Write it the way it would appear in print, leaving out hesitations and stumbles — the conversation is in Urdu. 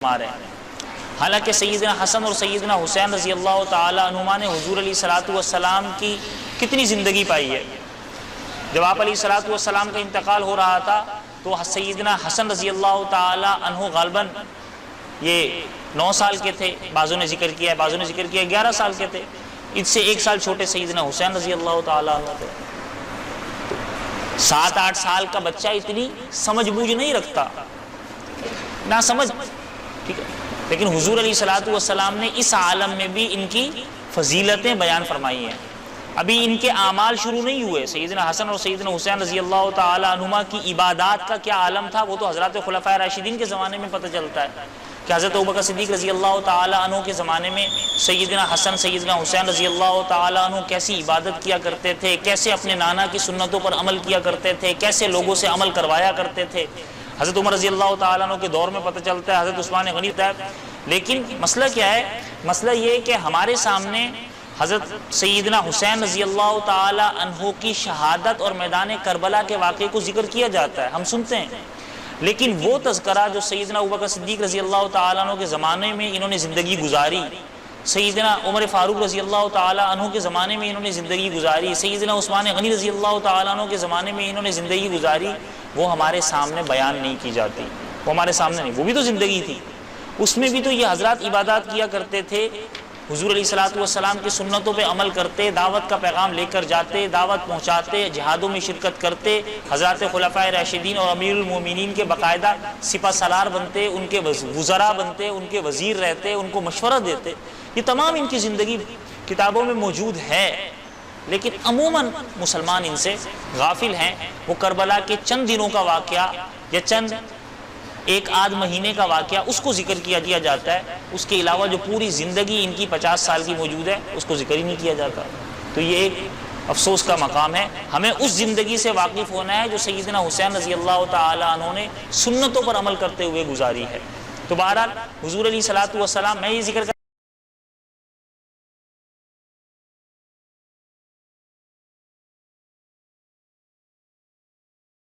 رہے ہیں۔ حالانکہ سیدنا حسن اور سیدنا حسین رضی اللہ تعالیٰ عنہما نے حضور علیہ الصلوۃ والسلام کی کتنی زندگی پائی ہے۔ جب آپ علیہ الصلوۃ والسلام کا انتقال ہو رہا تھا تو سیدنا حسن رضی اللہ تعالیٰ عنہ غالباً یہ 9 سال کے تھے، بعضوں نے ذکر کیا ہے، بعضوں نے ذکر کیا 11 سال کے تھے۔ اس سے 1 سال چھوٹے سیدنا حسین رضی اللہ تعالیٰ عنہ تھے۔ 7-8 سال کا بچہ اتنی سمجھ بوجھ نہیں رکھتا، نہ سمجھ، ٹھیک ہے، لیکن حضور علیہ الصلوۃ والسلام نے اس عالم میں بھی ان کی فضیلتیں بیان فرمائی ہیں۔ ابھی ان کے اعمال شروع نہیں ہوئے۔ سیدنا حسن اور سیدنا حسین رضی اللہ تعالیٰ عنہما کی عبادات کا کیا عالم تھا وہ تو حضرات خلفائے راشدین کے زمانے میں پتہ چلتا ہے کہ حضرت ابوبکر صدیق رضی اللہ تعالیٰ عنہ کے زمانے میں سیدنا حسن سیدنا حسین رضی اللہ تعالیٰ عنہ کیسی عبادت کیا کرتے تھے، کیسے اپنے نانا کی سنتوں پر عمل کیا کرتے تھے، کیسے لوگوں سے عمل کروایا کرتے تھے۔ حضرت عمر رضی اللہ تعالیٰ عنہ کے دور میں پتہ چلتا ہے، حضرت عثمان غنی ہے۔ لیکن مسئلہ کیا ہے؟ مسئلہ یہ کہ ہمارے سامنے حضرت سیدنا حسین رضی اللہ تعالیٰ عنہ کی شہادت اور میدان کربلا کے واقعے کو ذکر کیا جاتا ہے، ہم سنتے ہیں، لیکن وہ تذکرہ جو سیدنا ابوبکر صدیق رضی اللہ تعالیٰ عنہ کے زمانے میں انہوں نے زندگی گزاری، سیدنا عمر فاروق رضی اللہ تعالیٰ عنہ کے زمانے میں انہوں نے زندگی گزاری، سیدنا عثمان غنی رضی اللہ تعالیٰ عنہ کے زمانے میں انہوں نے زندگی گزاری، وہ ہمارے سامنے بیان نہیں کی جاتی، وہ ہمارے سامنے نہیں۔ وہ بھی تو زندگی تھی، اس میں بھی تو یہ حضرات عبادات کیا کرتے تھے، حضور علیہ الصلوۃ والسلام کی سنتوں پہ عمل کرتے، دعوت کا پیغام لے کر جاتے، دعوت پہنچاتے، جہادوں میں شرکت کرتے، حضرات خلفائے راشدین اور امیر المومنین کے باقاعدہ سپہ سالار بنتے، ان کے وزراء بنتے، ان کے وزیر رہتے، ان کو مشورہ دیتے۔ یہ تمام ان کی زندگی کتابوں میں موجود ہے، لیکن عموماً مسلمان ان سے غافل ہیں۔ وہ کربلا کے چند دنوں کا واقعہ یا چند 1-8 مہینے کا واقعہ اس کو ذکر کیا جاتا ہے، اس کے علاوہ جو پوری زندگی ان کی 50 سال کی موجود ہے اس کو ذکر ہی نہیں کیا جاتا۔ تو یہ ایک افسوس کا مقام ہے۔ ہمیں اس زندگی سے واقف ہونا ہے جو سیدنا حسین رضی اللہ تعالیٰ عنہ نے سنتوں پر عمل کرتے ہوئے گزاری ہے۔ تو بہرحال حضور علیہ الصلوۃ والسلام، میں یہ ذکر